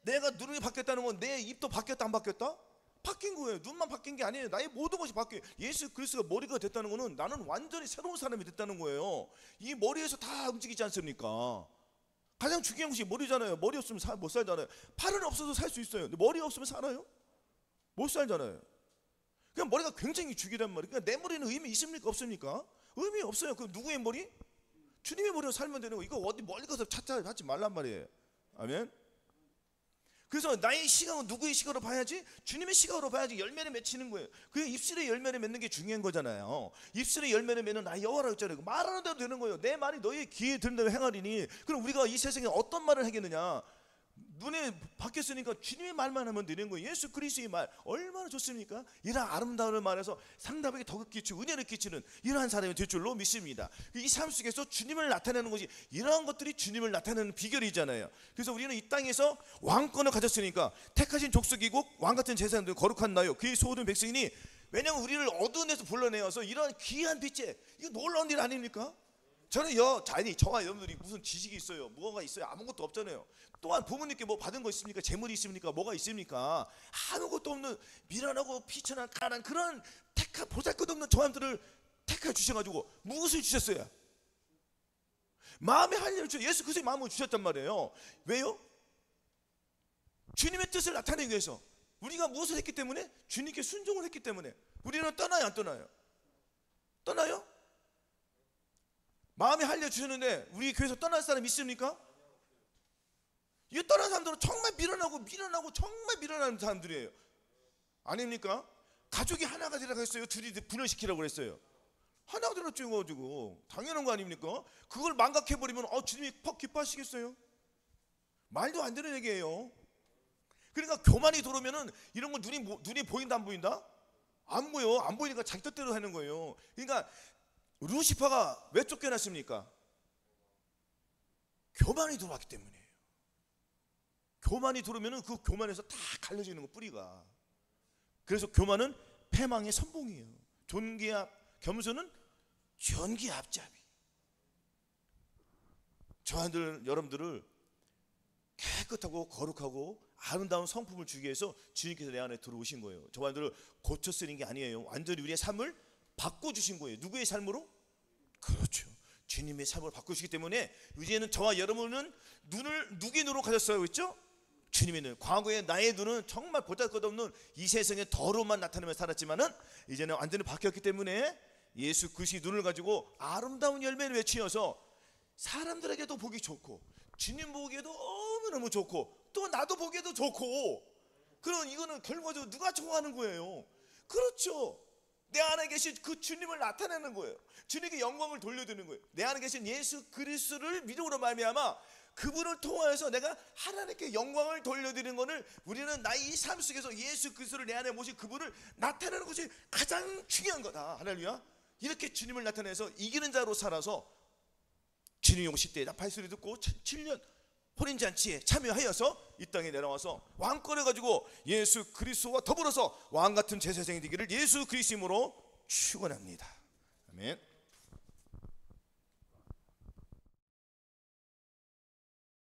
내가 눈이 바뀌었다는 건 내 입도 바뀌었다 안 바뀌었다? 바뀐 거예요. 눈만 바뀐 게 아니에요. 나의 모든 것이 바뀌어요. 예수 그리스도가 머리가 됐다는 거는 나는 완전히 새로운 사람이 됐다는 거예요. 이 머리에서 다 움직이지 않습니까? 가장 중요한 것이 머리잖아요. 머리 없으면 못 살잖아요. 팔은 없어도 살 수 있어요. 근데 머리 없으면 살아요? 못 살잖아요. 그냥 머리가 굉장히 중요한 말이에요. 그러니까 내 머리는 의미 있습니까? 없습니까? 의미 없어요. 그 누구의 머리? 주님의 머리로 살면 되는 거. 이거 어디 멀리 가서 찾지 말란 말이에요. 아멘. 그래서 나의 시각은 누구의 시각으로 봐야지? 주님의 시각으로 봐야지 열매를 맺히는 거예요. 그 입술에 열매를 맺는 게 중요한 거잖아요. 입술에 열매를 맺는 나의 여호와라고 했잖아요. 말하는 대로 되는 거예요. 내 말이 너의 귀에 들은 대로 행하리니. 그럼 우리가 이 세상에 어떤 말을 하겠느냐? 눈에 바뀌었으니까 주님의 말만 하면 되는 거예요. 예수 그리스도의 말 얼마나 좋습니까? 이런 아름다운 말에서 상대방에게 더 끼치고 은혜를 끼치는 이러한 사람이 될 줄로 믿습니다. 이 삶 속에서 주님을 나타내는 것이, 이러한 것들이 주님을 나타내는 비결이잖아요. 그래서 우리는 이 땅에서 왕권을 가졌으니까 택하신 족속이고 왕같은 제사장들 거룩한 나요 그의 소호된 백성이니, 왜냐하면 우리를 어두운 데서 불러내어서 이러한 귀한 빛에, 이거 놀라운 일 아닙니까? 저는 저와 여러분들이 무슨 지식이 있어요? 뭐가 있어요? 아무것도 없잖아요. 또한 부모님께 뭐 받은 거 있습니까? 재물이 있습니까? 뭐가 있습니까? 아무것도 없는 미련하고 피천한 가난 그런 보잘것없는 저함들을 택해 주셔가지고 무엇을 주셨어요? 마음의 한일을 주셨어요. 예수 그리스도의 마음을 주셨단 말이에요. 왜요? 주님의 뜻을 나타내기 위해서. 우리가 무엇을 했기 때문에? 주님께 순종을 했기 때문에. 우리는 떠나요 안 떠나요? 떠나요? 마음에 한려 주셨는데 우리 교회에서 떠날 사람 있습니까? 이 떠난 사람들은 정말 미련하고 정말 미련한 사람들이에요. 아닙니까? 가족이 하나가 되라고 했어요. 둘이 분열시키라고 그랬어요. 하나가 되라고 당연한 거 아닙니까? 그걸 망각해버리면 주님이 퍽 기뻐하시겠어요? 말도 안 되는 얘기예요. 그러니까 교만이 들어오면은 이런 거 눈이 보인다 안 보인다? 안 보여. 안 보이니까 자기 뜻대로 하는 거예요. 그러니까 루시퍼가 왜 쫓겨났습니까? 교만이 들어왔기 때문이에요. 교만이 들어오면 그 교만에서 다 갈라지는 거, 뿌리가. 그래서 교만은 패망의 선봉이에요. 겸손은 존귀의 앞잡이. 여러분들을 깨끗하고 거룩하고 아름다운 성품을 주기 위해서 주님께서 내 안에 들어오신 거예요. 저와들을 고쳐 쓰는 게 아니에요. 완전히 우리의 삶을 바꿔주신 거예요. 누구의 삶으로? 그렇죠. 주님의 삶을 바꾸시기 때문에 이제는 저와 여러분은 누구의 눈으로 가졌어요? 그렇죠? 주님의 눈. 과거에 나의 눈은 정말 보잘것없는 이 세상의 더러움만 나타내며 살았지만은 이제는 완전히 바뀌었기 때문에 예수 그리스도의 눈을 가지고 아름다운 열매를 맺히어서 사람들에게도 보기 좋고 주님 보기에도 너무너무 좋고 또 나도 보기에도 좋고, 그럼 이거는 결과적으로 누가 좋아하는 거예요? 그렇죠. 내 안에 계신 그 주님을 나타내는 거예요. 주님께 영광을 돌려드리는 거예요. 내 안에 계신 예수 그리스도를 믿음으로 말미암아 그분을 통하여서 내가 하나님께 영광을 돌려드리는 것을, 우리는 나의 이 삶 속에서 예수 그리스도를 내 안에 모신 그분을 나타내는 것이 가장 중요한 거다. 할렐루야. 이렇게 주님을 나타내서 이기는 자로 살아서 주님이 오실 때 나팔소리 듣고 7년 혼인잔치에 참여하여서 이 땅에 내려와서 왕권을 가지고 예수 그리스도와 더불어서 왕같은 제사장이 되기를 예수 그리스도 이름으로 축원합니다. 아멘.